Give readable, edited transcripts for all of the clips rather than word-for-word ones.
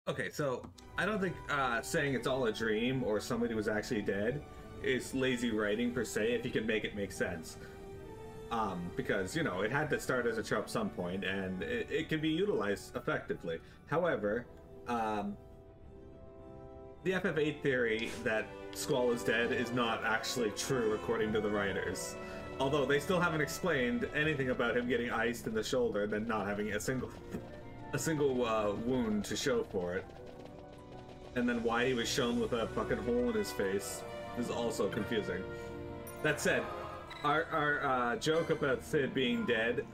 Okay, so I don't think saying it's all a dream or somebody was actually dead is lazy writing per se if you can make it make sense. Because, you know, it had to start as a trope some point and it can be utilized effectively. However, the FF8 theory that Squall is dead is not actually true according to the writers. Although they still haven't explained anything about him getting iced in the shoulder and then not having a single wound to show for it. And then why he was shown with a fucking hole in his face is also confusing. That said, our joke about Sid being dead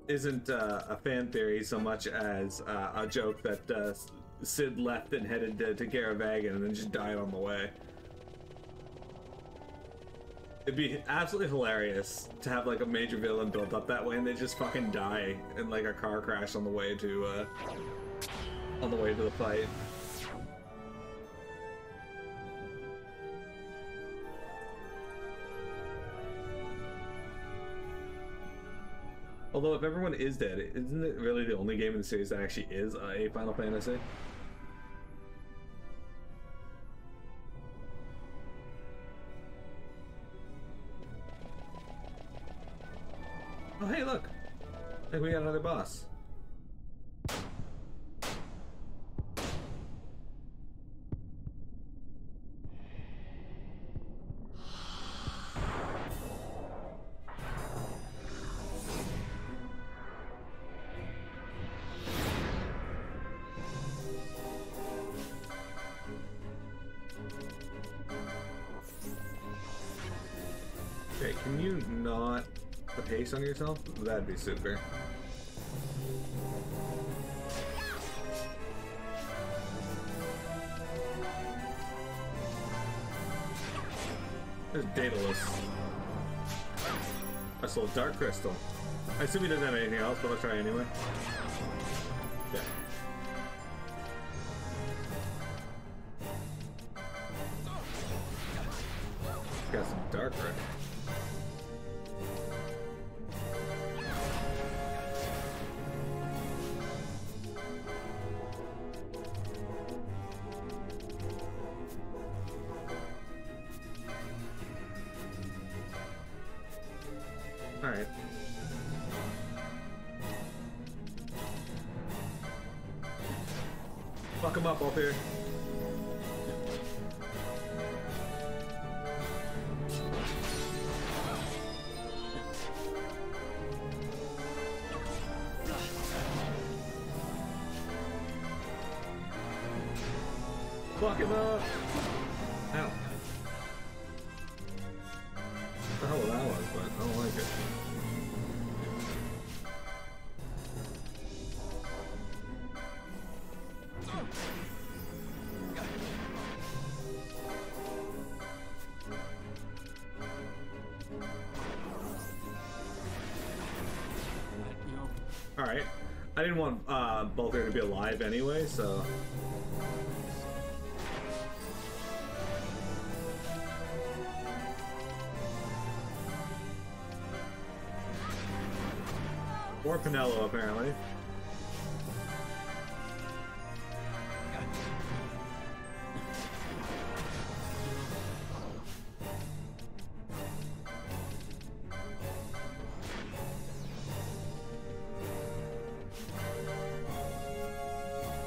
isn't a fan theory so much as a joke that Sid left and headed to Giruvegan and then just died on the way. It'd be absolutely hilarious to have like a major villain built up that way and they just fucking die in like a car crash on the way to the fight. Although if everyone is dead, isn't it really the only game in the series that actually is a Final Fantasy? Oh, hey, look! I think we got another boss. Okay, can you not put haste on yourself? That'd be super. There's Daedalus. I sold Dark Crystal. I assume he doesn't have anything else, but I'll try anyway. Yeah. Got some Dark Red. Alright. Fuck him up here. Fuck him up! Ow. What the hell that was, but I don't like it. Alright. I didn't want Balthier to be alive anyway, so... Or Pinello, apparently.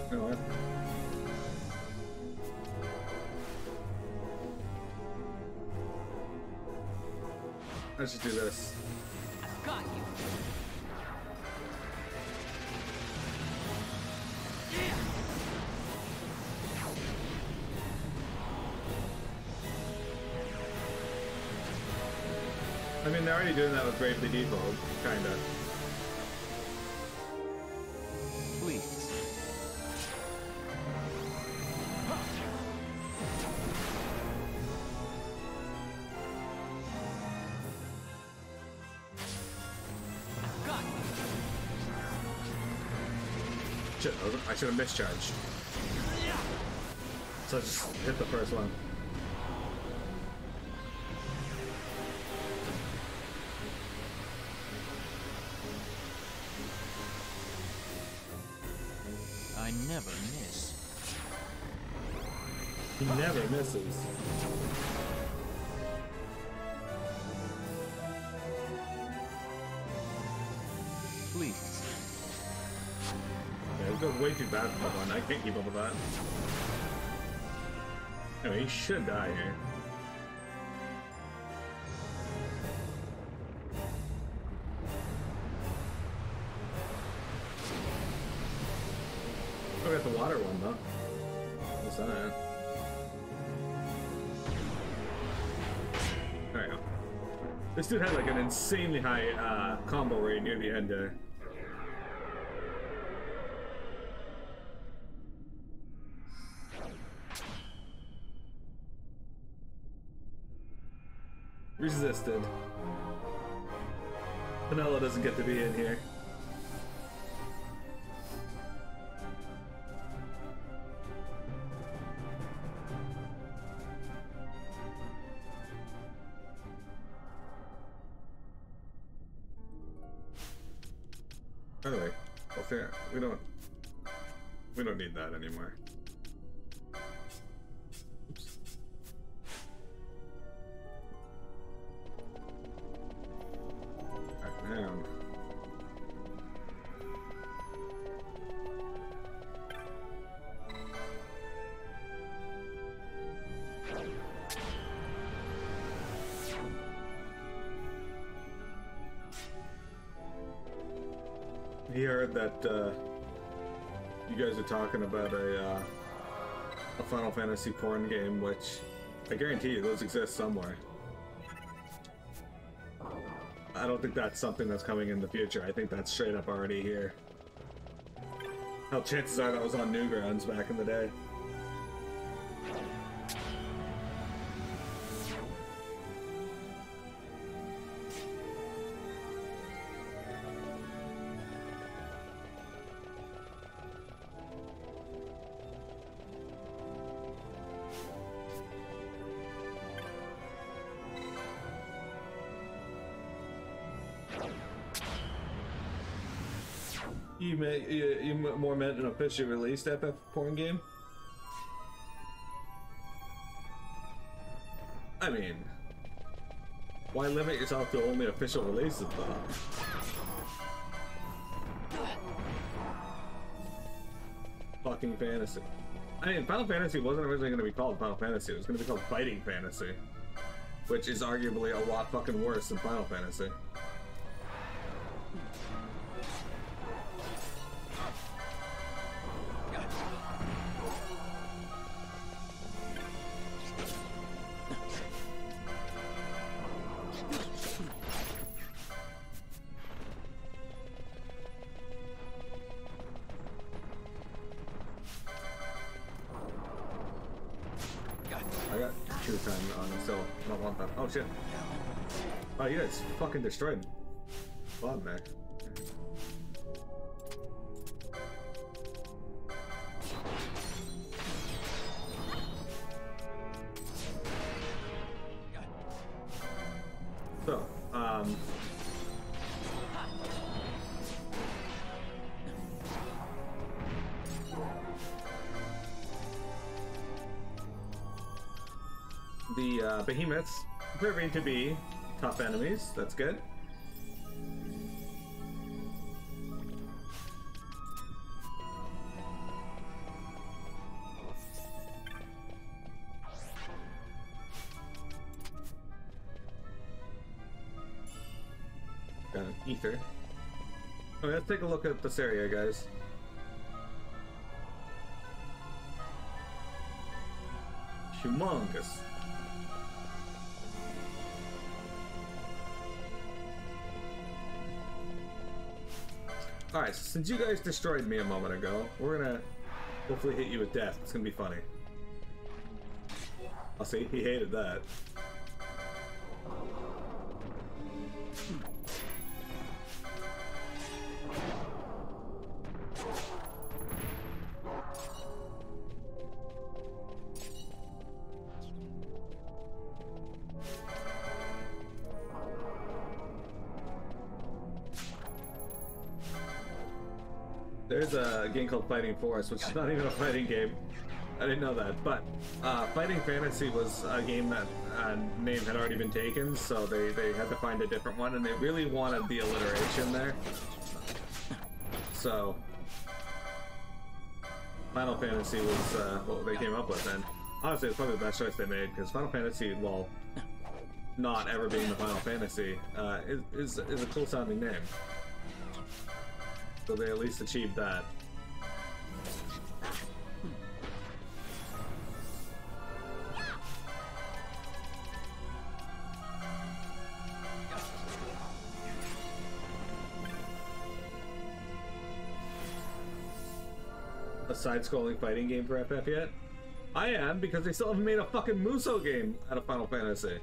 You know what? Let's just do this. I've got you. I mean, they're already doing that with Bravely Default, kinda. Please. Got you. Shit, I should have mischarged. So I just hit the first one. I I never miss. He never misses. Please. Yeah, this goes way too fast for that one. I can't keep up with that. Anyway, he should die here. Oh, we got the water one, though. What's that? There we go. This dude had like an insanely high combo rate near the end there. Resisted. Vanilla doesn't get to be in here. By the way, we don't need that anymore. Oops. Back down. He heard that you guys are talking about a Final Fantasy porn game, which I guarantee you those exist somewhere. I don't think that's something that's coming in the future. I think that's straight up already here. Hell, chances are that was on Newgrounds back in the day. You more meant an officially released FF porn game? I mean, why limit yourself to only official releases, though? Fucking fantasy. I mean, Final Fantasy wasn't originally going to be called Final Fantasy. It was going to be called Fighting Fantasy, which is arguably a lot fucking worse than Final Fantasy. Oh shit. Oh, you guys fucking destroyed Bob Mac. So, the behemoths proving to be tough enemies. That's good. Got an ether. Okay, let's take a look at this area, guys. Humongous. Alright, so since you guys destroyed me a moment ago, we're gonna hopefully hit you with death. It's gonna be funny. I'll see, he hated that. There's a game called Fighting Force, which is not even a fighting game. I didn't know that, but Fighting Fantasy was a game that name had already been taken, so they had to find a different one, and they really wanted the alliteration there. So Final Fantasy was what they came up with, and honestly, it's probably the best choice they made, because Final Fantasy, while not ever being the Final Fantasy, is a cool sounding name. So they at least achieved that. A side-scrolling fighting game for FF yet? I am, because they still haven't made a fucking Muso game out of Final Fantasy.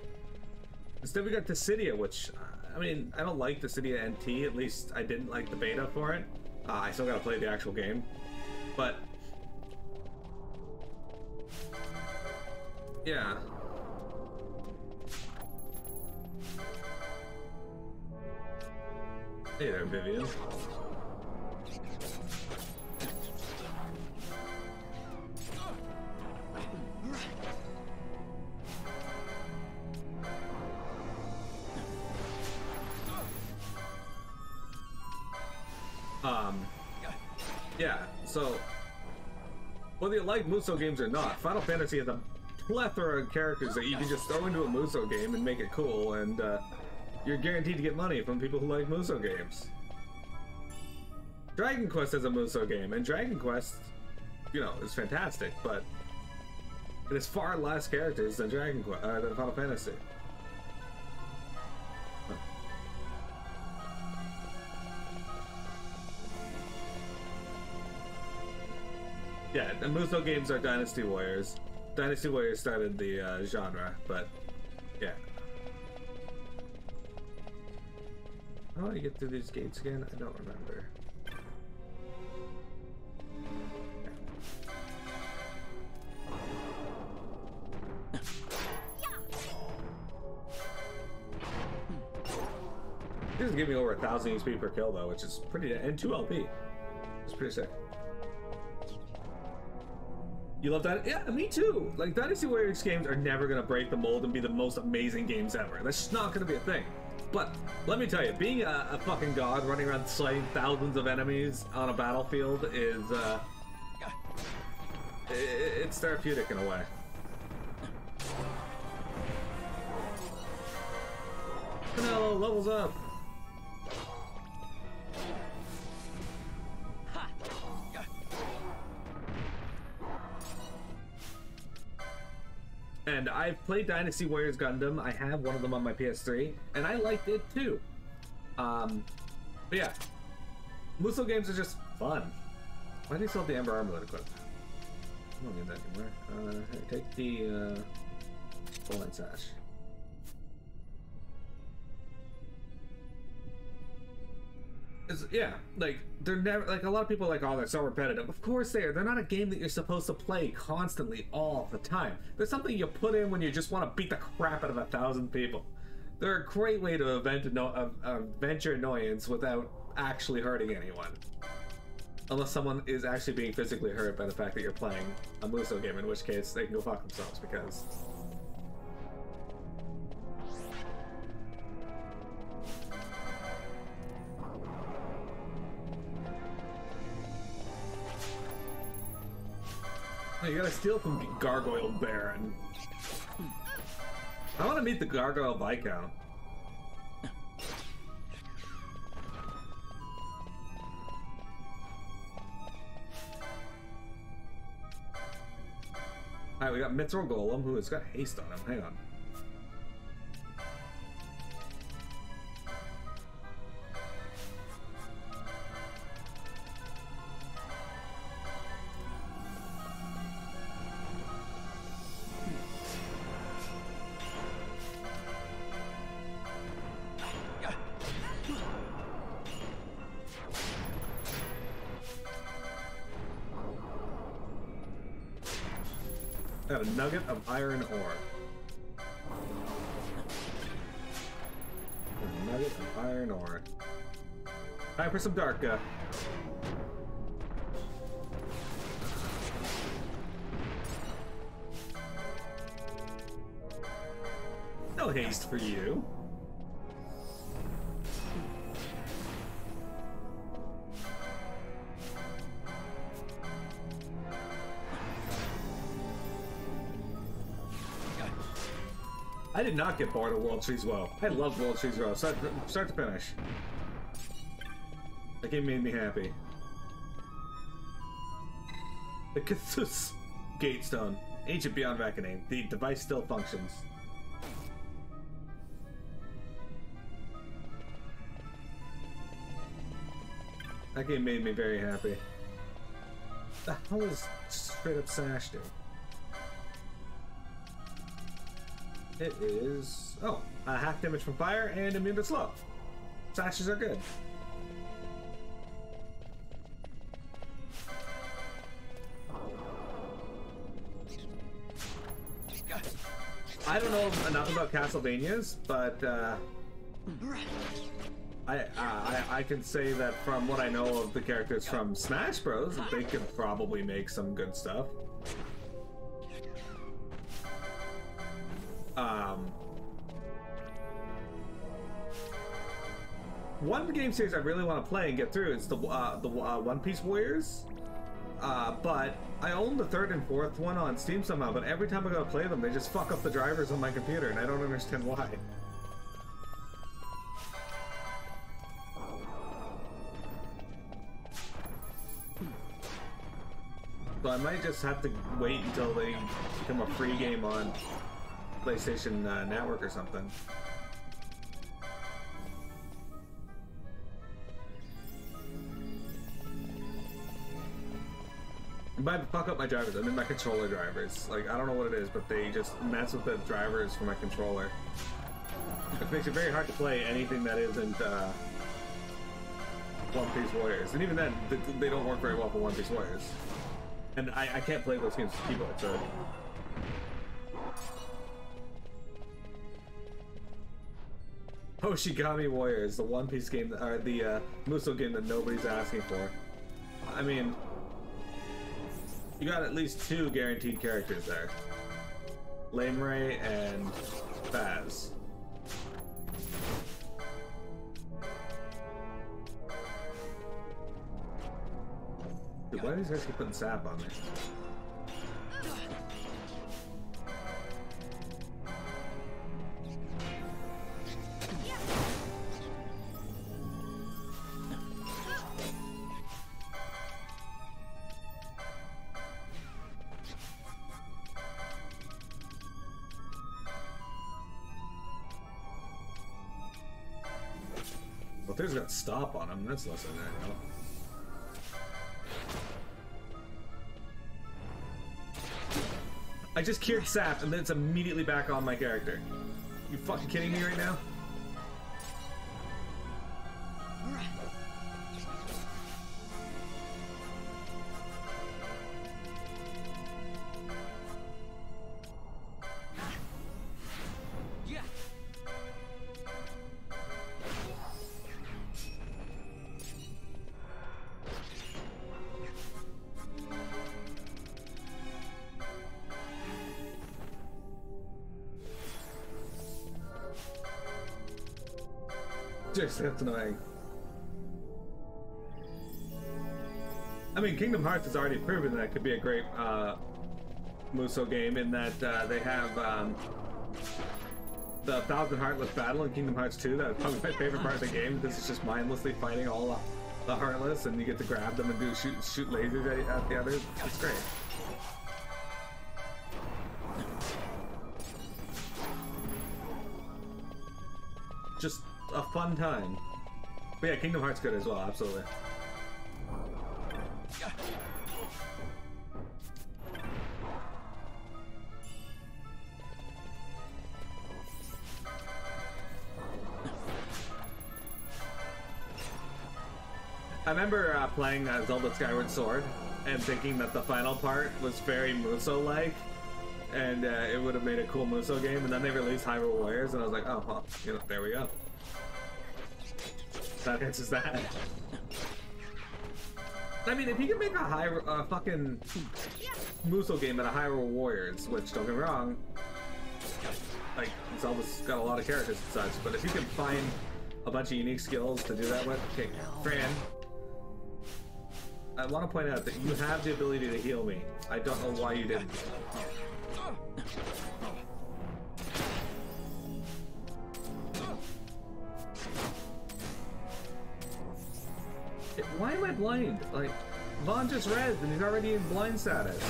Instead we got Dissidia, which, I mean, I don't like Dissidia NT, at least I didn't like the beta for it. I still gotta play the actual game. But yeah. Hey there, Vivian. Yeah, so whether you like Muso games or not, Final Fantasy has a plethora of characters that you can just throw into a Muso game and make it cool, and you're guaranteed to get money from people who like Muso games. Dragon Quest is a Muso game, and Dragon Quest, you know, is fantastic, but it has far less characters than than Final Fantasy. Yeah, the Muso games are Dynasty Warriors. Dynasty Warriors started the genre, but yeah. How do I get through these gates again? I don't remember. It doesn't give me over 1,000 HP per kill though, which is pretty, and 2 LP. It's pretty sick. You love that? Yeah, me too. Like, Dynasty Warriors games are never gonna break the mold and be the most amazing games ever. That's just not gonna be a thing. But let me tell you, being a fucking god running around slaying thousands of enemies on a battlefield is it's therapeutic in a way. Canelo levels up. And I've played Dynasty Warriors Gundam. I have one of them on my PS3, and I liked it too. But yeah, Muso games are just fun. Why do you still have the Amber Armlet equipped? I don't need that anymore. Here, take the full-line sash. Yeah, like, they're never, like, a lot of people are like, oh, they're so repetitive. Of course they are. They're not a game that you're supposed to play constantly all the time. They're something you put in when you just want to beat the crap out of 1,000 people. They're a great way to vent your annoyance without actually hurting anyone. Unless someone is actually being physically hurt by the fact that you're playing a Muso game, in which case they can go fuck themselves, because... You gotta steal from Gargoyle Baron. I want to meet the Gargoyle Viscount. Alright, we got Mithril Golem, who has got haste on him. Hang on. Got a nugget of iron ore. A nugget of iron ore. Time for some Darka. No haste for you. I did not get bored of World Series WoW. I love World Series WoW, start to finish. That game made me happy. The Cathus Gatestone. Ancient beyond reckoning. The device still functions. That game made me very happy. The hell is straight up Sash do? It is... oh, half damage from fire and immune to slow. Sashes are good. I don't know enough about Castlevanias, but I can say that from what I know of the characters from Smash Bros, they could probably make some good stuff. One game series I really want to play and get through is the One Piece Warriors. But I own the third and fourth one on Steam somehow, but every time I go to play them, they just fuck up the drivers on my computer, and I don't understand why. So I might just have to wait until they become a free game on PlayStation Network or something. It might fuck up my drivers. I mean, my controller drivers. Like, I don't know what it is, but they just mess with the drivers for my controller. It makes it very hard to play anything that isn't One Piece Warriors. And even then, they don't work very well for One Piece Warriors. And I can't play those games with keyboard, so... Hoshigami Warriors, the One Piece game, or the Musou game that nobody's asking for. I mean... you got at least 2 guaranteed characters there. Lame Ray and Baz. Dude, why do these guys keep putting sap on me? Well, there's got stop on him. That's less than that, no? I just cured sap and then it's immediately back on my character. You fucking kidding me right now? Just that's annoying. I mean, Kingdom Hearts has already proven that it could be a great Musou game in that they have the Thousand Heartless Battle in Kingdom Hearts 2. That's probably my favorite part of the game. This is just mindlessly fighting all the Heartless, and you get to grab them and do shoot lasers at the others. It's great. Just a fun time. But yeah, Kingdom Hearts good as well, absolutely. I remember playing Zelda Skyward Sword and thinking that the final part was very Musou-like, and it would have made a cool Musou game, and then they released Hyrule Warriors, and I was like, oh, well, you know, there we go. That answers that. I mean, if you can make a fucking Musou game out of Hyrule Warriors, which, don't get me wrong, like, Zelda's got a lot of characters and such, but if you can find a bunch of unique skills to do that with, okay, Fran, I want to point out that you have the ability to heal me. I don't know why you didn't. Why am I blind? Like, Vaughn just read and he's already in blind status.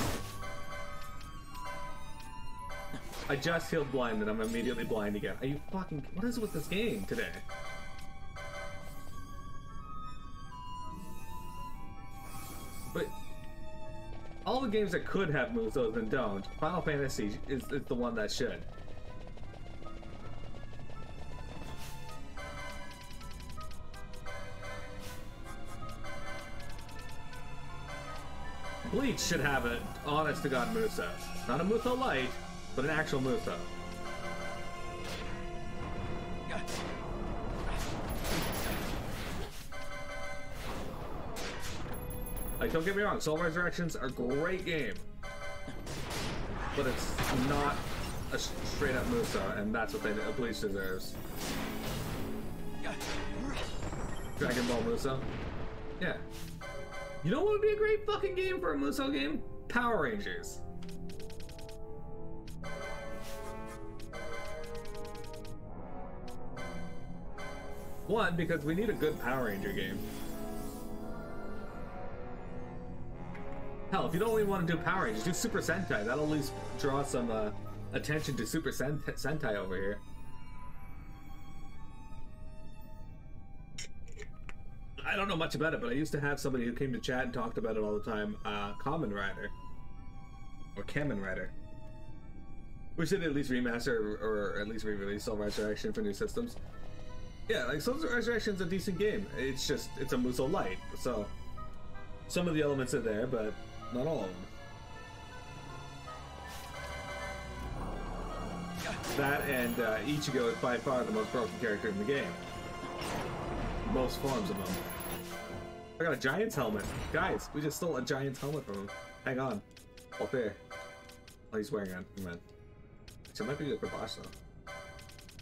I just healed blind and I'm immediately blind again. Are you fucking... What is with this game today? But all the games that could have Musos and don't, Final Fantasy is the one that should. Bleach should have an honest-to-God Muso. Not a Muso Light, but an actual Muso. Like, don't get me wrong, Soul Resurrection's a great game. But it's not a straight-up Muso, and that's what Bleach deserves. Dragon Ball Muso? Yeah. You know what would be a great fucking game for a Muso game? Power Rangers. One, because we need a good Power Ranger game. Hell, if you don't really want to do Power Rangers, do Super Sentai. That'll at least draw some attention to Super Sentai over here. I don't know much about it, but I used to have somebody who came to chat and talked about it all the time. Kamen Rider. Or Kamen Rider. We should at least remaster or at least re-release Soul Resurrection for new systems. Yeah, like Soul Resurrection's a decent game. It's just, it's a Muso Light. So, some of the elements are there, but not all of them. That and Ichigo is by far the most broken character in the game. Most forms of them. I got a Giant's helmet. Guys, we just stole a Giant's helmet from him. Hang on. Up there. Oh, he's wearing it. Come on. So it might be good for Bosch, though.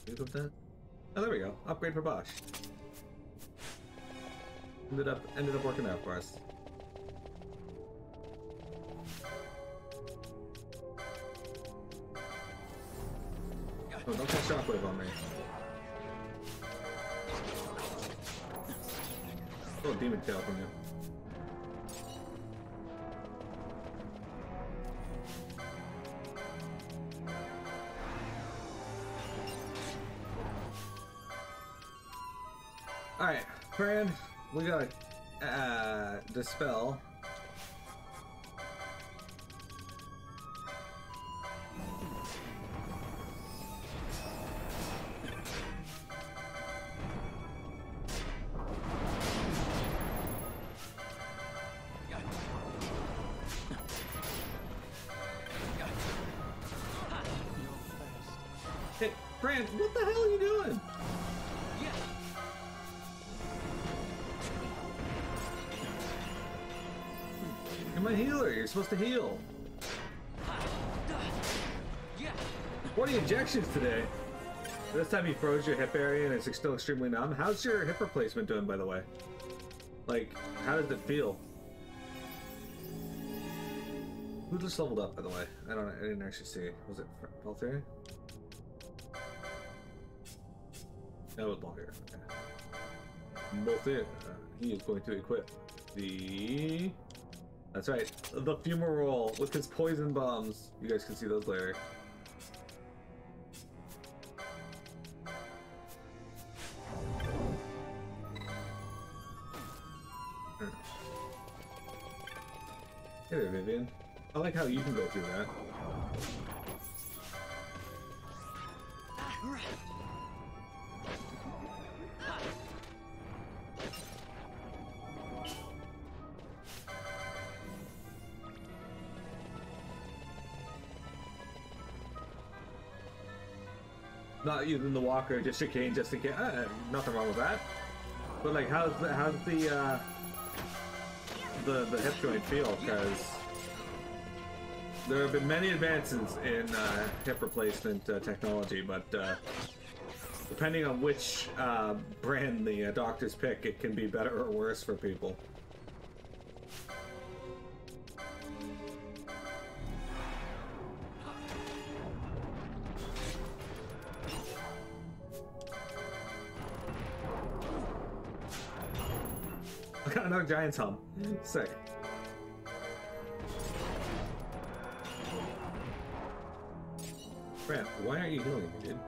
Can you put that? Oh, there we go. Upgrade for Bosch. Ended up working out for us. Oh, don't cast Shockwave on me. Oh, Demon Tail from you. Alright, Fran, we gotta dispel. Hey, Fran, what the hell are you doing? You're my healer. You're supposed to heal. 40 injections today. This time you froze your hip area and it's still extremely numb. How's your hip replacement doing, by the way? Like, how does it feel? Who just leveled up, by the way? I didn't actually see. Was it Valtteri? No, it was Valtteri. Okay. Valtteri. He is going to equip the... That's right, the Fumarole with his poison bombs. You guys can see those later. Hey there, Vivian. I like how you can go through that. Not using the walker, just your cane, just in case. Nothing wrong with that. But like, how's the hip joint feel? Because There have been many advances in hip replacement technology, but depending on which brand the doctors pick, it can be better or worse for people. I got another Giant's Hum. Sick. Brad, why aren't you healing me, dude?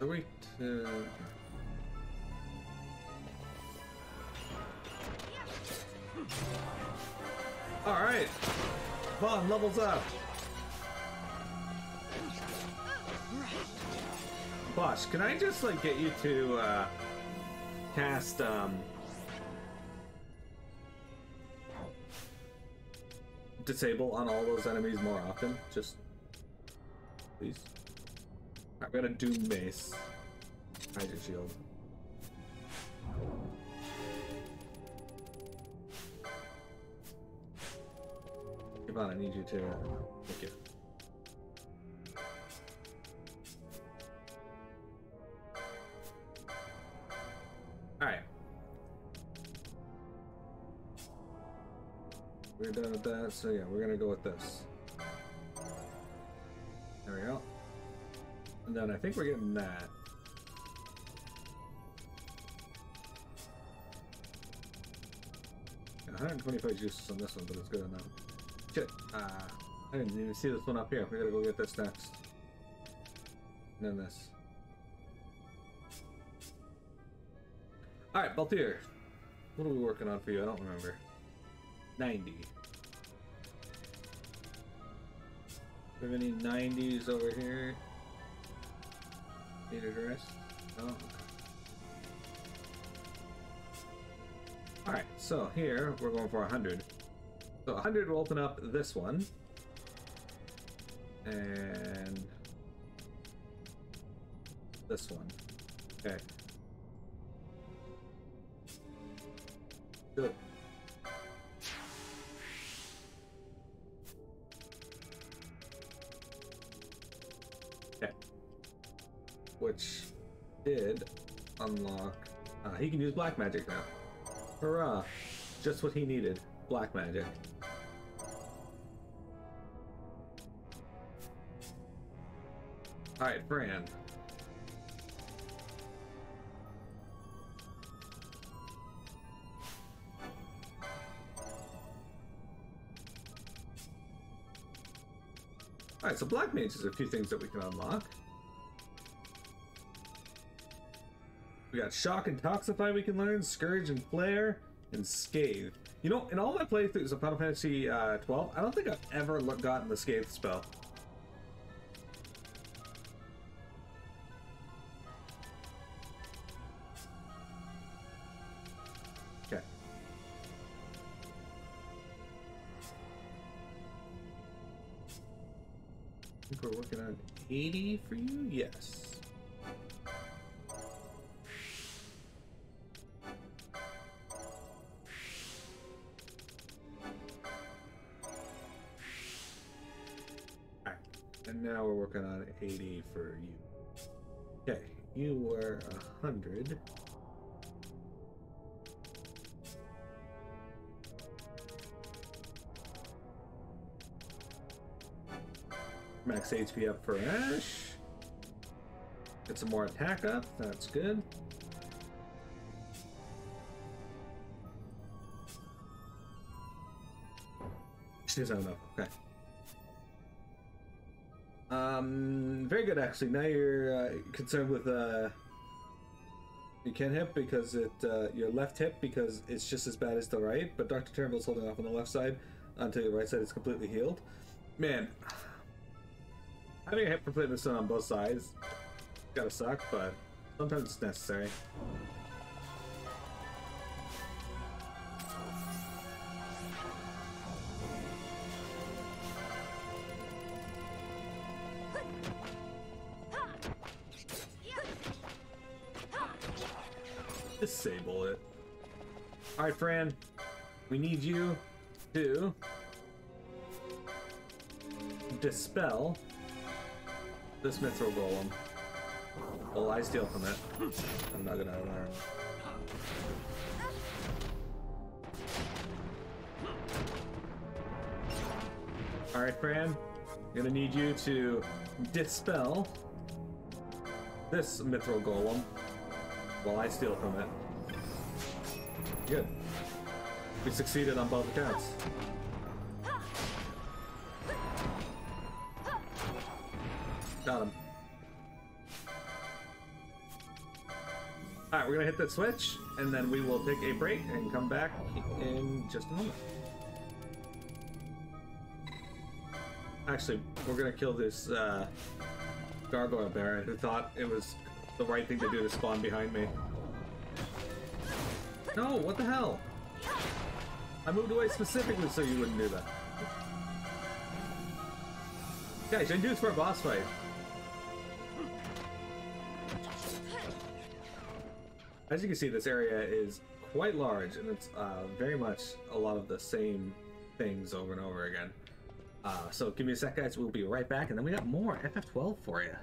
Wait, Alright! Vaughn levels up! Bosh, can I just, like, get you to, cast, disable on all those enemies more often? Just... please. I'm gonna Doom Mace. Hydra Shield. Come on, I need you to... thank you. Alright. We're done with that, so yeah, we're gonna go with this. There we go. And then I think we're getting that. Yeah, 125 juices on this one, but it's good enough. Shit, I didn't even see this one up here. We gotta go get this next. And then this. Alright, Baltier. What are we working on for you? I don't remember. 90. Do we have any 90s over here? Need a rest? Oh, okay. Alright, so here we're going for 100. So 100 will open up this one. And this one. Okay. Good. Okay. Which did unlock... he can use black magic now. Hurrah! Just what he needed. Black magic. Alright, Fran. Alright, so black mage is a few things that we can unlock. We got Shock and Toxify we can learn, Scourge and Flare, and Scathe. You know, in all my playthroughs of Final Fantasy 12, I don't think I've ever gotten the Scathe spell. Okay. I think we're working on 80 for you? Yes. And now we're working on 80 for you. Okay, you were 100. Max HP up for Ash. Get some more attack up, that's good. She doesn't have enough, okay. Very good actually. Now you're concerned with your hip because your left hip because it's just as bad as the right, but Dr. Turnbull's holding off on the left side until your right side is completely healed. Man, having a hip replacement on both sides Gotta suck, but sometimes it's necessary. Disable it. Alright, Fran. We need you to dispel this Mithril Golem. Well, I steal from it. I'm not gonna learn. Alright, Fran. I'm gonna need you to dispel this Mithril Golem while I steal from it. Good. We succeeded on both accounts. Got him. Alright, we're gonna hit that switch, and then we will take a break and come back in just a moment. Actually, we're gonna kill this gargoyle baron who thought it was the right thing to do to spawn behind me. No, what the hell? I moved away specifically so you wouldn't do that. Guys, I do this for a boss fight. As you can see, this area is quite large, and it's very much a lot of the same things over and over again. So give me a sec, guys. We'll be right back, and then we got more FF12 for you.